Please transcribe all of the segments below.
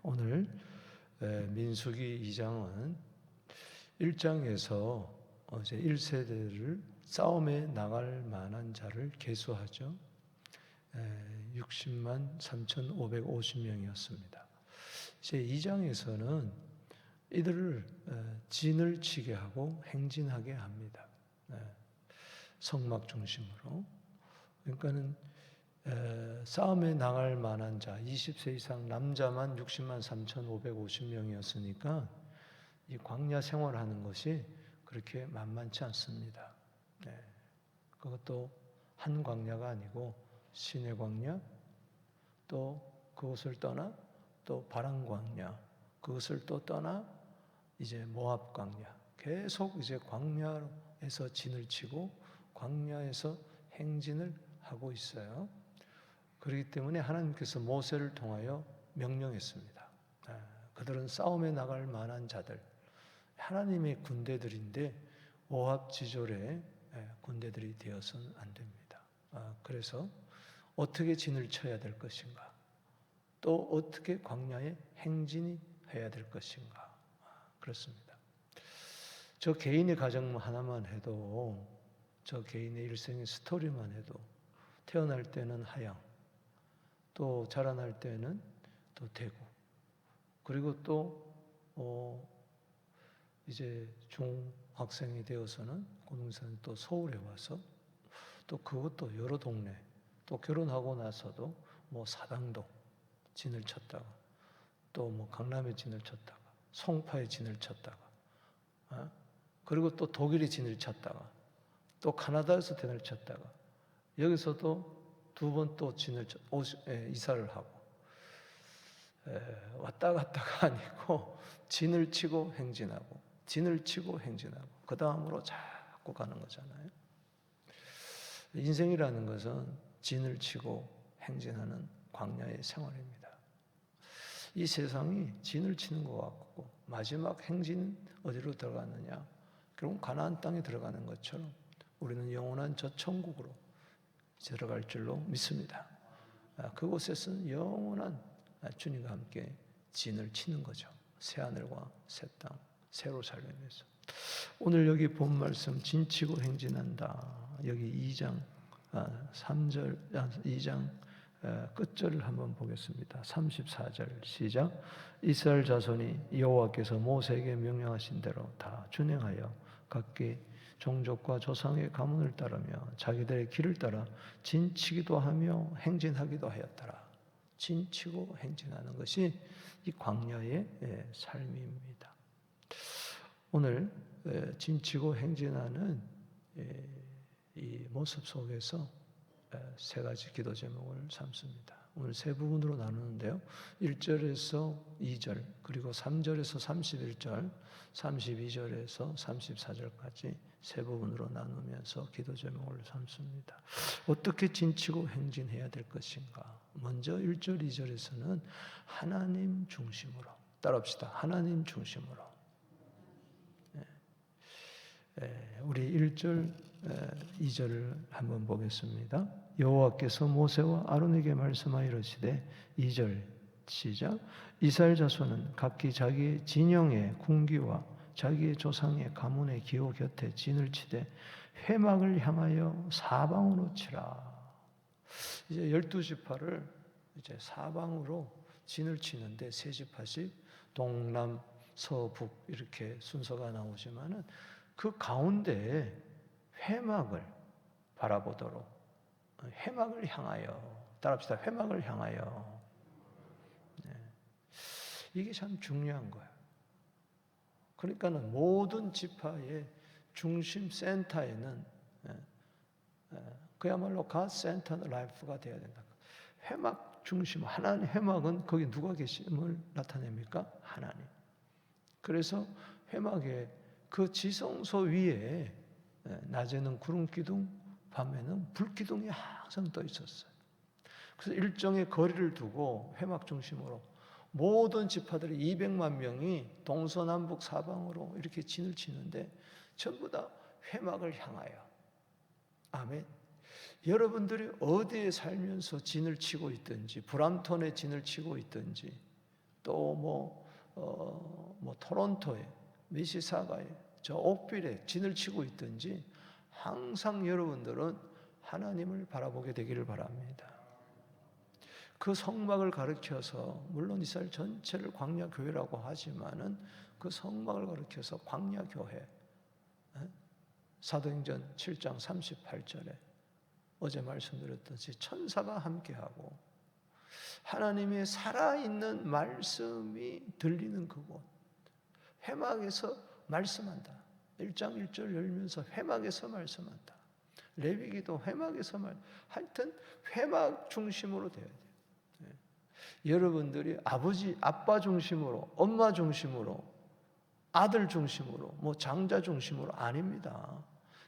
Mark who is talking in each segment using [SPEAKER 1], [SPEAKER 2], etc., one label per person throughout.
[SPEAKER 1] 오늘 민수기 2장은 1장에서 이제 1세대를 싸움에 나갈 만한 자를 계수하죠. 60만 3,550명이었습니다. 이제 2장에서는 이들을 진을 치게 하고 행진하게 합니다. 성막 중심으로. 그러니까는 싸움에 나갈 만한 자 20세 이상 남자만 60만 3,550명이었으니까 이 광야 생활하는 것이 그렇게 만만치 않습니다. 그것도 한 광야가 아니고 시내 광야, 또 그것을 떠나 또 바람 광야, 그것을 또 떠나 이제 모압 광야, 계속 이제 광야에서 진을 치고 광야에서 행진을 하고 있어요. 그렇기 때문에 하나님께서 모세를 통하여 명령했습니다. 그들은 싸움에 나갈 만한 자들, 하나님의 군대들인데 오합지졸의 군대들이 되어서는 안 됩니다. 그래서 어떻게 진을 쳐야 될 것인가, 또 어떻게 광야에 행진이 해야 될 것인가, 그렇습니다. 저 개인의 가정 하나만 해도, 저 개인의 일생의 스토리만 해도 태어날 때는 하양, 또 자라날 때는 또 대구, 그리고 또 이제 중학생이 되어서는 고등학생 또 서울에 와서 또 그것도 여러 동네, 또 결혼하고 나서도 뭐 사당동 진을 쳤다가 또 뭐 강남에 진을 쳤다가 송파에 진을 쳤다가 그리고 또 독일에 진을 쳤다가 또 카나다에서 진을 쳤다가 여기서도 두 번 또 진을 이사를 하고 왔다 갔다가 아니고 진을 치고 행진하고 진을 치고 행진하고 그 다음으로 자꾸 가는 거잖아요. 인생이라는 것은 진을 치고 행진하는 광야의 생활입니다. 이 세상이 진을 치는 것 같고 마지막 행진 어디로 들어가느냐, 결국 가나안 땅에 들어가는 것처럼 우리는 영원한 저 천국으로 들어갈 줄로 믿습니다. 그곳에서는 영원한 주님과 함께 진을 치는 거죠. 새하늘과 새 땅, 새로 살면서. 오늘 여기 본 말씀 진치고 행진한다. 여기 2장 3절 2장 끝절을 한번 보겠습니다. 34절 시작. 이스라엘 자손이 여호와께서 모세에게 명령하신 대로 다 준행하여 각기 종족과 조상의 가문을 따르며 자기들의 길을 따라 진치기도 하며 행진하기도 하였더라. 진치고 행진하는 것이 이 광야의 삶입니다. 오늘 진치고 행진하는 이 모습 속에서 세 가지 기도 제목을 삼습니다. 오늘 세 부분으로 나누는데요. 1절에서 2절, 그리고 3절에서 31절, 32절에서 34절까지 세 부분으로 나누면서 기도 제목을 삼습니다. 어떻게 진치고 행진해야 될 것인가? 먼저 1절, 2절에서는 하나님 중심으로, 따라합시다. 하나님 중심으로. 우리 1절, 2절을 한번 보겠습니다. 여호와께서 모세와 아론에게 말씀하여 이르시되 2절 시작. 이스라엘 자손은 각기 자기의 진영의 군기와 자기의 조상의 가문의 기호 곁에 진을 치되 회막을 향하여 사방으로 치라. 이제 12지파를 이제 사방으로 진을 치는데 세 지파씩 동남 서북 이렇게 순서가 나오지만은 그 가운데에 회막을 바라보도록, 회막을 향하여, 따라합시다. 회막을 향하여. 이게 참 중요한 거예요. 그러니까는 모든 지파의 중심 센터에는 그야말로 God Centered Life가 되어야 된다. 회막 중심, 하나님 회막은 거기 누가 계심을 나타냅니까? 하나님. 그래서 회막에 그 지성소 위에 낮에는 구름 기둥, 밤에는 불 기둥이 항상 떠 있었어요. 그래서 일정의 거리를 두고 회막 중심으로 모든 지파들이 200만 명이 동서남북 사방으로 이렇게 진을 치는데 전부 다 회막을 향하여. 아멘. 여러분들이 어디에 살면서 진을 치고 있든지, 브람톤에 진을 치고 있든지, 또 토론토에, 미시사가에, 저 옥빌에 진을 치고 있든지 항상 여러분들은 하나님을 바라보게 되기를 바랍니다. 그 성막을 가르쳐서, 물론 이스라엘 전체를 광야교회라고 하지만은 그 성막을 가르쳐서 광야교회, 사도행전 7장 38절에 어제 말씀드렸듯이 천사가 함께하고 하나님의 살아있는 말씀이 들리는 그곳, 회막에서 말씀한다. 1장 1절 열면서 회막에서 말씀한다. 레위기도 회막에서 하여튼 회막 중심으로 돼야 돼요. 여러분들이 아빠 중심으로, 엄마 중심으로, 아들 중심으로, 장자 중심으로 아닙니다.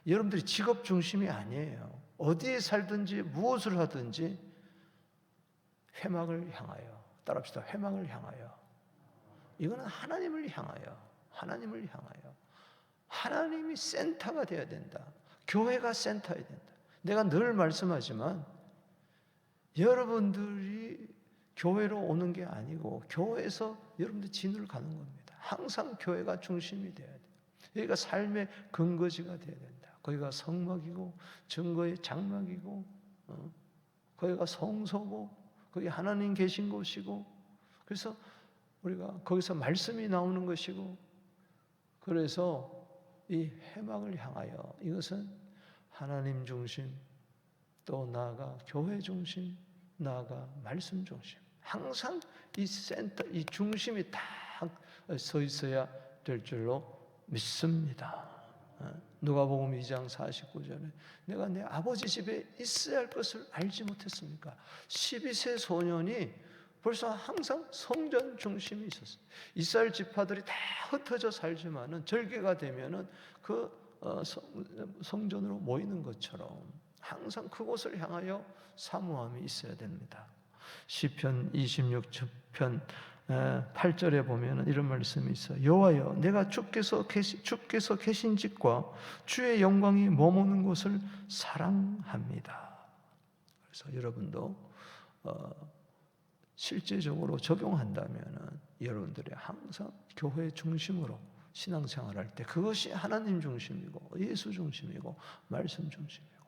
[SPEAKER 1] 여러분들이 직업 중심이 아니에요. 어디에 살든지 무엇을 하든지 회막을 향하여, 따라합시다. 회막을 향하여. 이거는 하나님을 향하여, 하나님을 향하여. 하나님이 센터가 돼야 된다. 교회가 센터여야 된다. 내가 늘 말씀하지만 여러분들이 교회로 오는 게 아니고 교회에서 여러분들 진을 가는 겁니다. 항상 교회가 중심이 돼야 돼요. 여기가 삶의 근거지가 돼야 된다. 거기가 성막이고 증거의 장막이고 거기가 성소고 거기 하나님 계신 곳이고 그래서 우리가 거기서 말씀이 나오는 것이고 그래서 이 회막을 향하여 이것은 하나님 중심 또 나아가 교회 중심 나아가 말씀 중심 항상 이 센터 이 중심이 딱 서 있어야 될 줄로 믿습니다. 누가복음 2장 49절에 내가 내 아버지 집에 있어야 할 것을 알지 못했습니까? 12세 소년이 벌써 항상 성전 중심이 있었어요. 이스라엘 지파들이 다 흩어져 살지만은 절기가 되면은 그 성전으로 모이는 것처럼 항상 그곳을 향하여 사모함이 있어야 됩니다. 시편 26편 8절에 보면 이런 말씀이 있어요. 여호와여 내가 주께서 계신 집과 주의 영광이 머무는 곳을 사랑합니다. 그래서 여러분도 실제적으로 적용한다면 여러분들이 항상 교회 중심으로 신앙생활할 때 그것이 하나님 중심이고 예수 중심이고 말씀 중심이고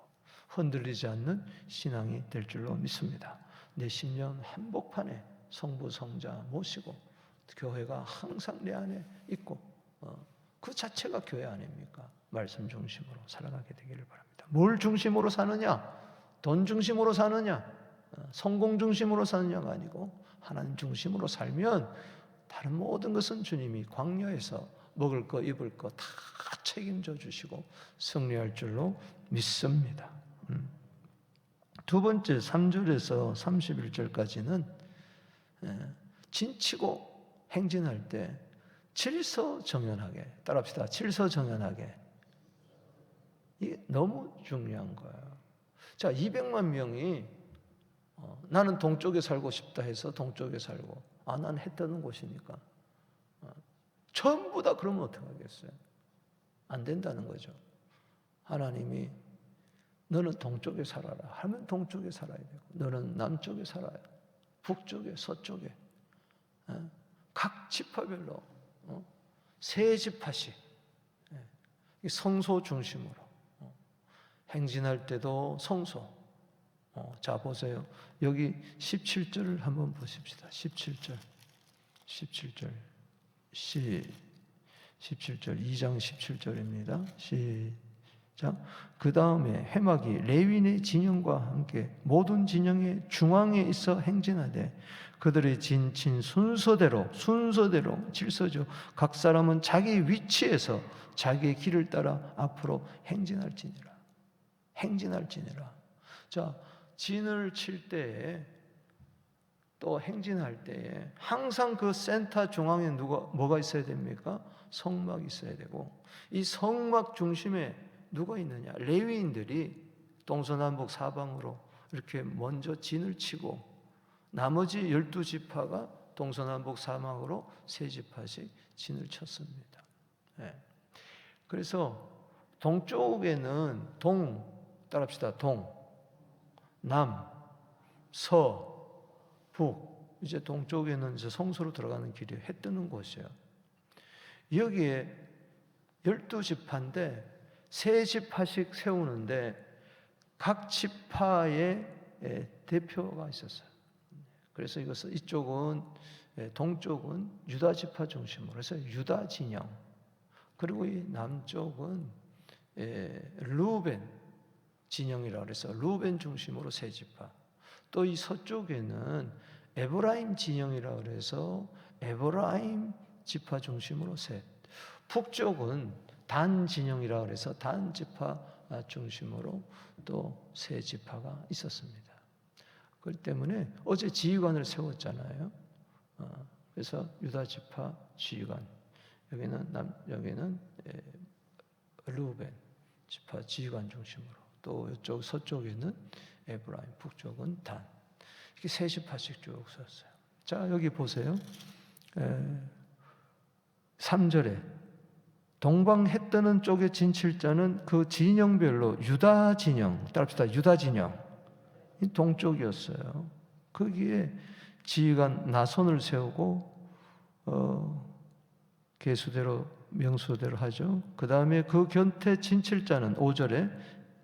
[SPEAKER 1] 흔들리지 않는 신앙이 될 줄로 믿습니다. 내 신령 한복판에 성부 성자 모시고 교회가 항상 내 안에 있고 그 자체가 교회 아닙니까? 말씀 중심으로 살아가게 되기를 바랍니다. 뭘 중심으로 사느냐? 돈 중심으로 사느냐? 성공 중심으로 사느냐가 아니고 하나님 중심으로 살면 다른 모든 것은 주님이 광야에서 먹을 거 입을 거 다 책임져 주시고 승리할 줄로 믿습니다. 두 번째 3절에서 31절까지는 진치고 행진할 때 질서정연하게 따라합시다. 질서정연하게 이게 너무 중요한 거예요. 자, 200만 명이 나는 동쪽에 살고 싶다 해서 동쪽에 살고 난 해 뜨는 곳이니까 전부 다 그러면 어떡하겠어요? 안 된다는 거죠. 하나님이 너는 동쪽에 살아라 하면 동쪽에 살아야 되고 너는 남쪽에 살아야 북쪽에 서쪽에 각 지파별로 세 지파씩 성소 중심으로 행진할 때도 성소. 자 보세요. 여기 17절을 한번 보십시다. 17절 2장 17절입니다. 시작. 그 다음에 회막이 레위인의 진영과 함께 모든 진영의 중앙에 있어 행진하되 그들의 진친 순서대로 질서죠. 각 사람은 자기 위치에서 자기의 길을 따라 앞으로 행진할지니라. 자, 진을 칠 때에 또 행진할 때에 항상 그 센터 중앙에 뭐가 있어야 됩니까? 성막이 있어야 되고 이 성막 중심에 누가 있느냐? 레위인들이 동서남북 사방으로 이렇게 먼저 진을 치고 나머지 12지파가 동서남북 사방으로 세 지파씩 진을 쳤습니다. 그래서 동쪽에는 따라합시다. 동, 남, 서, 북, 이제 동쪽에는 이제 성소로 들어가는 길이 해 뜨는 곳이에요. 여기에 12지파인데 세 지파씩 세우는데 각 지파의 대표가 있었어요. 그래서 이쪽은 동쪽은 유다 지파 중심으로 해서 유다 진영, 그리고 이 남쪽은 르우벤 진영이라고 해서 르우벤 중심으로 세 지파, 또 이 서쪽에는 에브라임 진영이라고 해서 에브라임 지파 중심으로 셋, 북쪽은 단 진영이라고 해서 단 지파 중심으로 또 세 지파가 있었습니다. 그렇기 때문에 어제 지휘관을 세웠잖아요. 그래서 유다 지파 지휘관, 여기는 르우벤 지파 지휘관 중심으로, 또 이쪽 서쪽에는 에브라임, 북쪽은 단, 이렇게 세 지파씩 쭉 썼어요. 자, 여기 보세요. 3절에 동방 해 뜨는 쪽의 진칠자는 그 진영별로 유다 진영, 따라합시다. 유다 진영, 동쪽이었어요. 거기에 지휘관 나손을 세우고 계수대로 명수대로 하죠. 그 다음에 그 곁에 진칠자는 5절에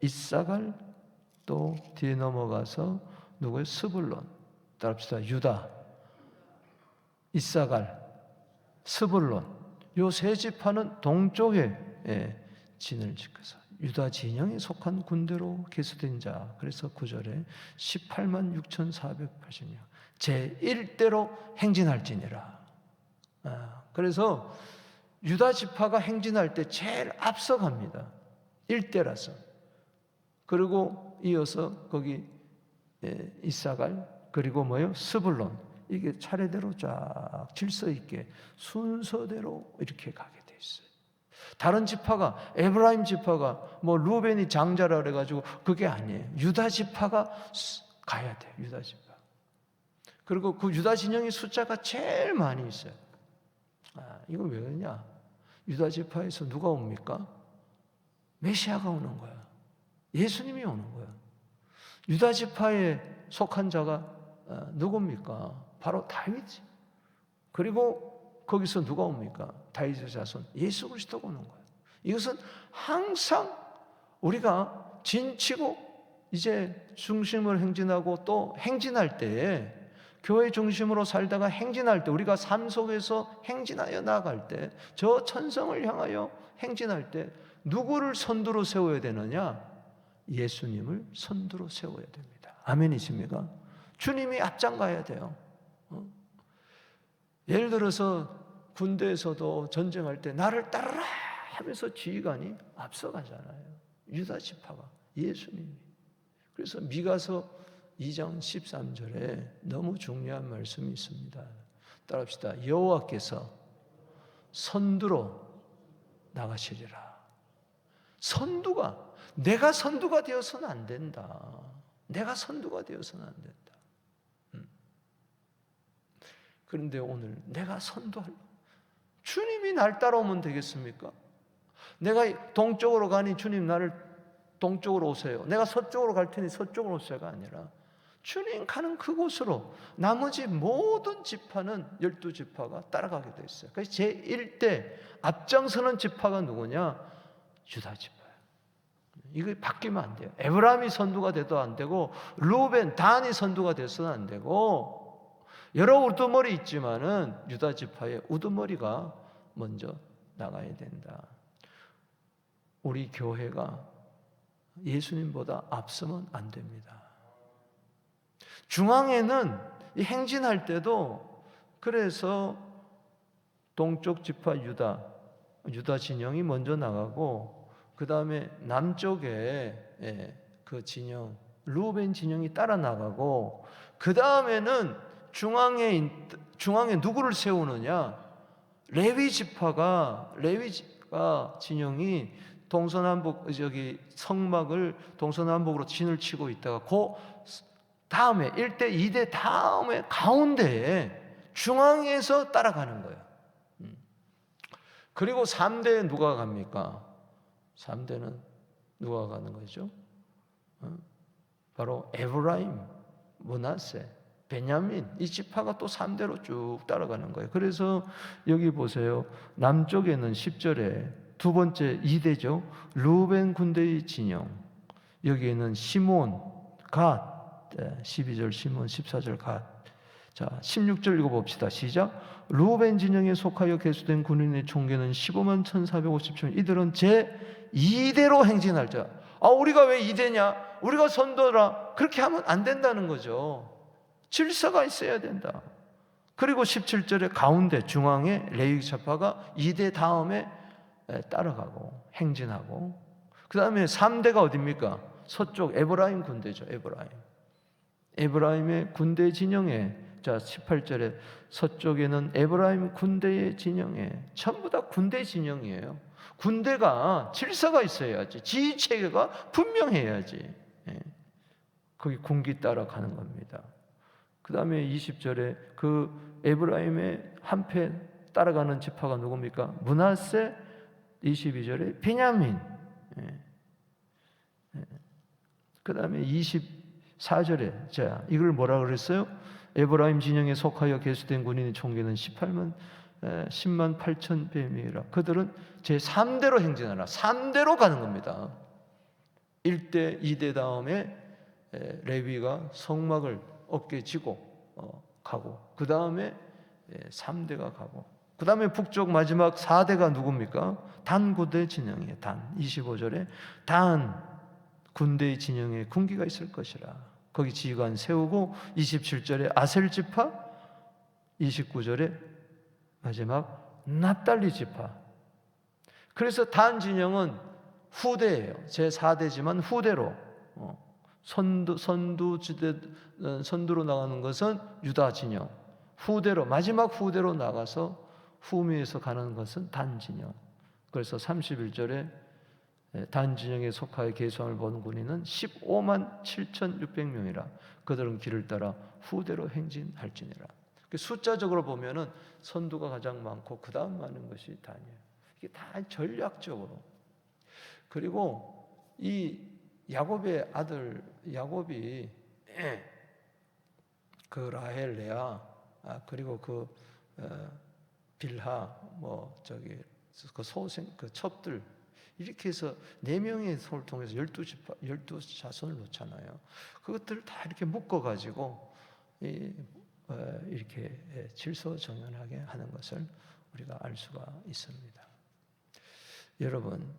[SPEAKER 1] 이사갈, 또 뒤에 넘어가서 누구예요? 스불론, 따라합시다. 유다, 이사갈, 스불론, 요 세 지파는 동쪽에 진을 지켜서 유다 진영에 속한 군대로 계수된 자. 그래서 9절에 18만 6,480명 제1대로 행진할지니라. 그래서 유다 지파가 행진할 때 제일 앞서갑니다. 1대라서. 그리고 이어서 거기 이사갈, 그리고 뭐요? 스불론. 이게 차례대로 쫙 질서 있게 순서대로 이렇게 가게 돼 있어요. 다른 지파가, 에브라임 지파가 뭐 루벤이 장자라 그래가지고 그게 아니에요. 유다 지파가 가야 돼요. 유다 지파. 그리고 그 유다 진영의 숫자가 제일 많이 있어요. 이건 왜 그러냐? 유다 지파에서 누가 옵니까? 메시아가 오는 거야. 예수님이 오는 거야. 유다 지파에 속한 자가 누굽니까? 바로 다윗. 그리고 거기서 누가 옵니까? 다윗의 자손 예수 그리스도가 오는 거예요. 이것은 항상 우리가 진치고 이제 중심을 행진하고 또 행진할 때에, 교회 중심으로 살다가 행진할 때, 우리가 삶 속에서 행진하여 나아갈 때, 저 천성을 향하여 행진할 때 누구를 선두로 세워야 되느냐? 예수님을 선두로 세워야 됩니다. 아멘이십니까? 주님이 앞장 가야 돼요. 예를 들어서 군대에서도 전쟁할 때 나를 따르라 하면서 지휘관이 앞서가잖아요. 유다 지파가, 예수님이. 그래서 미가서 2장 13절에 너무 중요한 말씀이 있습니다. 따라합시다. 여호와께서 선두로 나가시리라. 선두가, 내가 선두가 되어서는 안 된다. 내가 선두가 되어서는 안 된다. 그런데 오늘 내가 선두할, 주님이 날 따라오면 되겠습니까? 내가 동쪽으로 가니 주님 나를 동쪽으로 오세요. 내가 서쪽으로 갈 테니 서쪽으로 오세요가 아니라 주님 가는 그곳으로 나머지 모든 지파는 12지파가 따라가게 돼 있어요. 그래서 제1대 앞장서는 지파가 누구냐? 유다 지파예요. 이거 바뀌면 안 돼요. 에브라임이 선두가 돼도 안 되고, 르우벤, 단이 선두가 돼서는 안 되고, 여러 우두머리 있지만은 유다 지파의 우두머리가 먼저 나가야 된다. 우리 교회가 예수님보다 앞서면 안 됩니다. 중앙에는 이 행진할 때도, 그래서 동쪽 지파 유다 진영이 먼저 나가고, 그 다음에 남쪽에 그 진영, 르우벤 진영이 따라 나가고, 그 다음에는 중앙에 누구를 세우느냐? 레위 지파 진영이 동서남북, 성막을 동서남북으로 진을 치고 있다가 그 다음에 1대 2대 다음에 가운데에 중앙에서 따라가는 거예요. 그리고 3대에 누가 갑니까? 3대는 누가 가는 거죠? 바로 에브라임, 므낫세, 베냐민, 이 지파가 또 3대로 쭉 따라가는 거예요. 그래서 여기 보세요. 남쪽에는 10절에 두 번째 2대죠. 루벤 군대의 진영. 여기에는 시몬, 갓, 12절 시몬, 14절 갓. 자, 16절 읽어봅시다. 시작. 루벤 진영에 속하여 계수된 군인의 총계는 15만 1450명. 이들은 제 2대로 행진할 자. 우리가 왜 2대냐? 우리가 선도라. 그렇게 하면 안 된다는 거죠. 질서가 있어야 된다. 그리고 17절에 가운데 중앙에 레위 지파가 2대 다음에 따라가고 행진하고, 그 다음에 3대가 어디입니까? 서쪽 에브라임 군대죠. 에브라임의 군대 진영에, 자 18절에 서쪽에는 에브라임 군대의 진영에, 전부 다 군대 진영이에요. 군대가 질서가 있어야지, 지휘체계가 분명해야지, 거기 군기 따라가는 겁니다. 그 다음에 20절에 그 에브라임의 한패 따라가는 지파가 누굽니까? 므낫세. 22절에 베냐민. 그 다음에 24절에 자 이걸 뭐라 그랬어요? 에브라임 진영에 속하여 계수된 군인의 총계는 10만 8천 배명이라. 그들은 제3대로 행진하라. 3대로 가는 겁니다. 1대, 2대 다음에 레위가 성막을 어깨에 지고 가고, 그 다음에 3대가 가고, 그 다음에 북쪽 마지막 4대가 누굽니까? 단 군대 진영이에요. 단. 25절에 단 군대의 진영에 군기가 있을 것이라. 거기 지휘관 세우고, 27절에 아셀 지파, 29절에 마지막 납달리 지파. 그래서 단 진영은 후대예요. 제4대지만 후대로 선두로 나가는 것은 유다 진영, 후대로 마지막 후대로 나가서 후미에서 가는 것은 단 진영. 그래서 31절에 단 진영에 속하여 계수함을 보는 군인은 15만 7,600명이라. 그들은 길을 따라 후대로 행진할지니라. 숫자적으로 보면은 선두가 가장 많고 그 다음 많은 것이 단이에요. 이게 다 전략적으로. 그리고 이 야곱의 아들 야곱이 그 라헬, 레아, 그리고 그 빌하, 그 소생, 그 첩들, 이렇게 해서 4명의 손을 통해서 12자손을 놓잖아요. 그것들을 다 이렇게 묶어가지고 이렇게 질서정연하게 하는 것을 우리가 알 수가 있습니다. 여러분,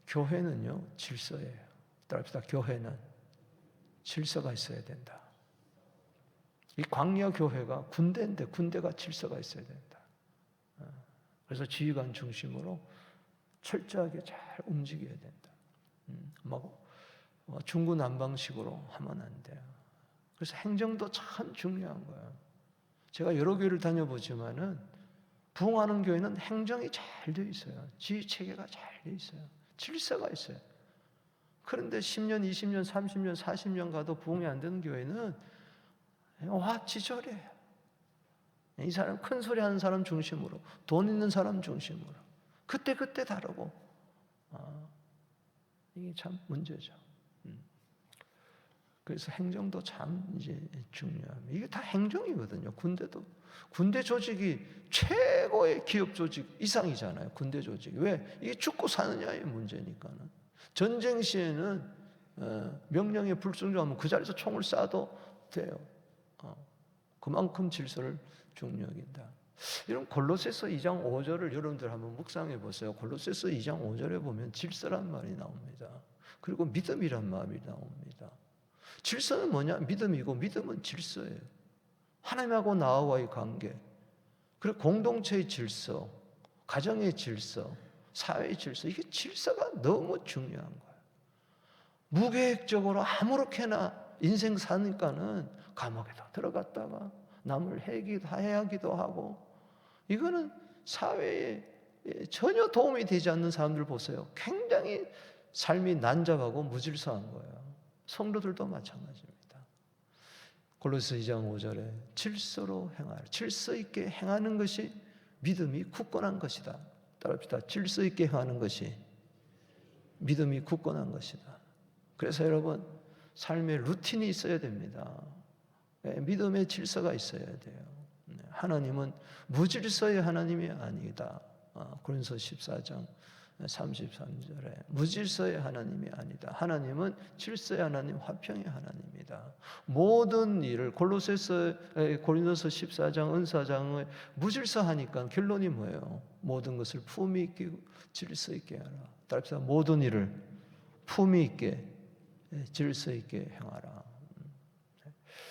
[SPEAKER 1] 교회는요 질서예요. 따라합시다. 교회는 질서가 있어야 된다. 이 광야 교회가 군대인데 군대가 질서가 있어야 된다. 그래서 지휘관 중심으로 철저하게 잘 움직여야 된다. 중구난방식으로 하면 안 돼요. 그래서 행정도 참 중요한 거예요. 제가 여러 교회를 다녀보지만은 부흥하는 교회는 행정이 잘 돼 있어요. 지휘 체계가 잘 돼 있어요. 질서가 있어요. 그런데 10년, 20년, 30년, 40년 가도 부흥이 안 되는 교회는 지절해요. 이 사람 큰 소리 하는 사람 중심으로, 돈 있는 사람 중심으로, 그때 다르고, 이게 참 문제죠. 그래서 행정도 참 이제 중요합니다. 이게 다 행정이거든요. 군대 조직이 최고의 기업 조직 이상이잖아요. 군대 조직이. 왜? 이게 죽고 사느냐의 문제니까는. 전쟁 시에는 명령에 불순종하면 그 자리에서 총을 쏴도 돼요. 그만큼 질서를 중요히 여긴다. 이런 골로새서 2장 5절을 여러분들 한번 묵상해 보세요. 골로새서 2장 5절에 보면 질서란 말이 나옵니다. 그리고 믿음이란 말이 나옵니다. 질서는 뭐냐? 믿음이고, 믿음은 질서예요. 하나님하고 나와의 관계, 그리고 공동체의 질서, 가정의 질서, 사회의 질서, 이게 질서가 너무 중요한 거예요. 무계획적으로 아무렇게나 인생 사니까는 감옥에도 들어갔다가 남을 해하기도 하고, 이거는 사회에 전혀 도움이 되지 않는 사람들 보세요. 굉장히 삶이 난잡하고 무질서한 거예요. 성도들도 마찬가지입니다. 골로새 2장 5절에 질서로 행하라. 질서 있게 행하는 것이 믿음이 굳건한 것이다. 따라합시다. 질서 있게 행하는 것이 믿음이 굳건한 것이다. 그래서 여러분, 삶에 루틴이 있어야 됩니다. 믿음의 질서가 있어야 돼요. 하나님은 무질서의 하나님이 아니다. 고린도서 14장 33절에 무질서의 하나님이 아니다. 하나님은 질서의 하나님, 화평의 하나님이다. 모든 일을 고린도서 14장, 은사장을 무질서하니까 결론이 뭐예요? 모든 것을 품위 있게 질서 있게 하라. 따라서 모든 일을 품위 있게 질서 있게 행하라.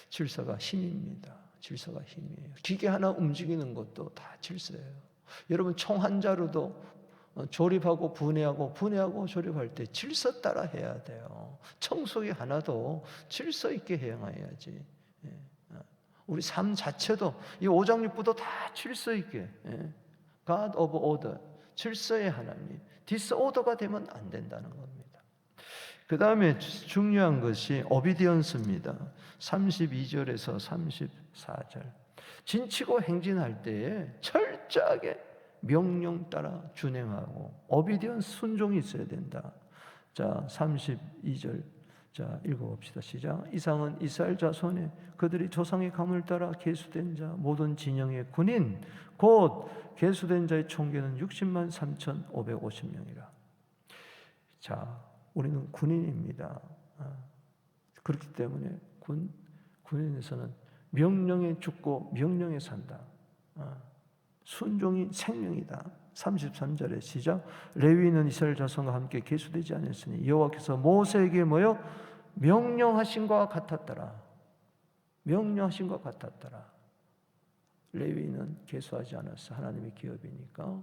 [SPEAKER 1] 질서가 힘입니다. 질서가 힘이에요. 기계 하나 움직이는 것도 다 질서예요. 여러분 총 한 자루도 조립하고 분해하고 조립할 때 질서 따라 해야 돼요. 청소기 하나도 질서 있게 행해야지. 우리 삶 자체도 이 오장육부도 다 질서 있게. God of order, 질서의 하나님. 디스오더가 되면 안 된다는 겁니다. 그 다음에 중요한 것이 오비디언스입니다. 32절에서 34절. 진치고 행진할 때에 철저하게 명령 따라 준행하고 오비디언스 순종이 있어야 된다. 자, 32절. 자, 읽어봅시다. 시작. 이상은 이스라엘 자손의 그들이 조상의 감을 따라 계수된 자 모든 진영의 군인 곧 계수된 자의 총계는 60만 3,550명이라. 자, 우리는 군인입니다. 그렇기 때문에 군인에서는 명령에 죽고 명령에 산다. 순종이 생명이다. 33절에 시작. 레위인은 이스라엘 자손과 함께 계수되지 않았으니 여호와께서 모세에게 뭐요? 명령하신 것과 같았더라. 명령하신 것 같았더라. 레위인은 계수하지 않았어. 하나님의 기업이니까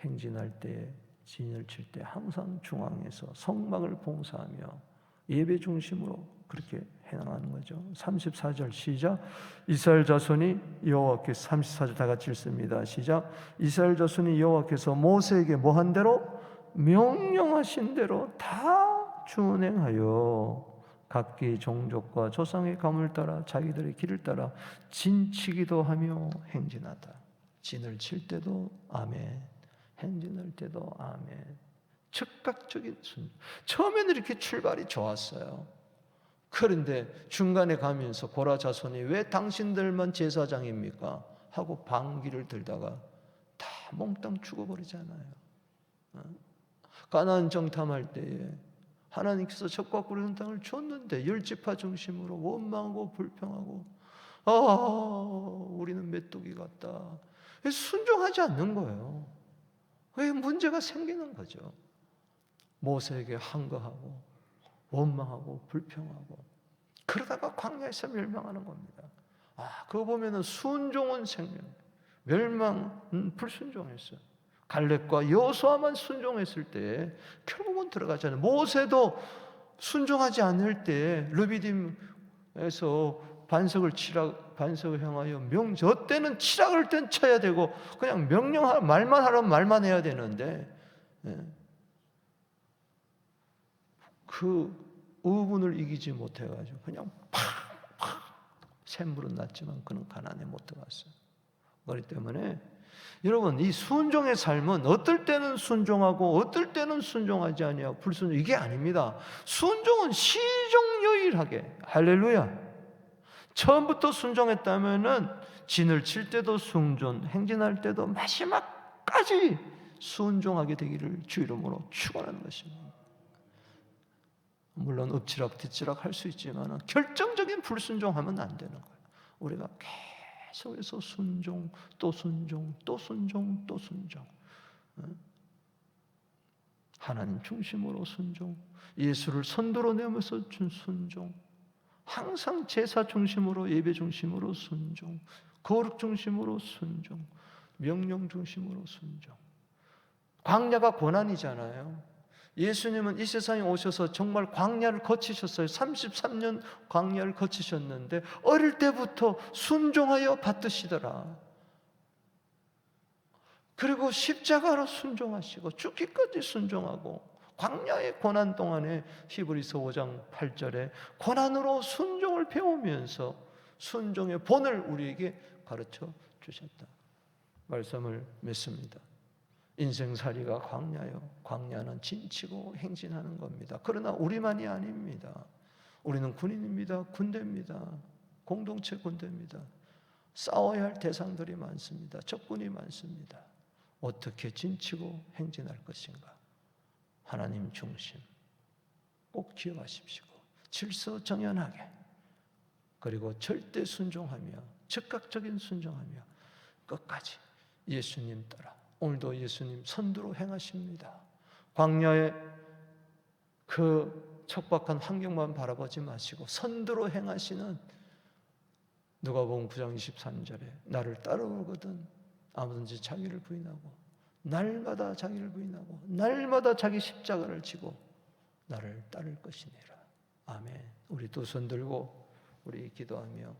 [SPEAKER 1] 행진할 때, 진을 칠 때 항상 중앙에서 성막을 봉사하며 예배 중심으로 그렇게 행하는 거죠. 34절 시작. 이스라엘 자손이 여호와께서 34절 다 같이 읽습니다. 시작. 이스라엘 자손이 여호와께서 모세에게 뭐 한 대로 명령하신 대로 다 준행하여 각기 종족과 조상의 감을 따라 자기들의 길을 따라 진치기도 하며 행진하다. 진을 칠 때도 아멘, 행진할 때도 아멘. 즉각적인 순종. 처음에는 이렇게 출발이 좋았어요. 그런데 중간에 가면서 고라 자손이 왜 당신들만 제사장입니까? 하고 방귀를 들다가 다 몽땅 죽어버리잖아요. 가나안 정탐할 때에 하나님께서 적과 꿀은 땅을 줬는데 열 지파 중심으로 원망하고 불평하고 우리는 메뚜기 같다. 순종하지 않는 거예요. 왜 문제가 생기는 거죠? 모세에게 항거하고 원망하고 불평하고 그러다가 광야에서 멸망하는 겁니다. 그거 보면은 순종은 생명, 멸망은 불순종했어요. 갈렙과 여호수아만 순종했을 때 결국은 들어가잖아요. 모세도 순종하지 않을 때 르비딤에서 반석을 향하여 저 때는 치락을 땐 쳐야 되고 그냥 말만 하라면 말만 해야 되는데 그 의분을 이기지 못해가지고 그냥 팍팍 샘물은 났지만 그는 가나안에 못 들어갔어요. 그렇기 때문에 여러분 이 순종의 삶은 어떨 때는 순종하고 어떨 때는 순종하지 아니하고 불순종 이게 아닙니다. 순종은 시종유일하게 할렐루야. 처음부터 순종했다면은 진을 칠 때도 순종, 행진할 때도 마지막까지 순종하게 되기를 주 이름으로 축원하는 것입니다. 물론 엎치락 뒤치락 할 수 있지만 결정적인 불순종하면 안 되는 거예요. 우리가 계속해서 순종, 또 순종, 또 순종, 또 순종. 하나님 중심으로 순종, 예수를 선두로 내면서 준 순종, 항상 제사 중심으로 예배 중심으로 순종, 거룩 중심으로 순종, 명령 중심으로 순종. 광야가 고난이잖아요. 예수님은 이 세상에 오셔서 정말 광야를 거치셨어요. 33년 광야를 거치셨는데 어릴 때부터 순종하여 받드시더라. 그리고 십자가로 순종하시고 죽기까지 순종하고 광야의 고난 동안에 히브리서 5장 8절에 고난으로 순종을 배우면서 순종의 본을 우리에게 가르쳐 주셨다. 말씀을 맺습니다. 인생살이가 광야요. 광야는 진치고 행진하는 겁니다. 그러나 우리만이 아닙니다. 우리는 군인입니다. 군대입니다. 공동체 군대입니다. 싸워야 할 대상들이 많습니다. 적군이 많습니다. 어떻게 진치고 행진할 것인가? 하나님 중심 꼭 기억하십시오. 질서정연하게, 그리고 절대 순종하며, 즉각적인 순종하며 끝까지 예수님 따라. 오늘도 예수님 선두로 행하십니다. 광야의 그 척박한 환경만 바라보지 마시고 선두로 행하시는, 누가복음 9장 23절에 나를 따라오거든 아무든지 자기를 부인하고, 날마다 자기를 부인하고 날마다 자기 십자가를 지고 나를 따를 것이니라. 아멘. 우리 두 손 들고 우리 기도하며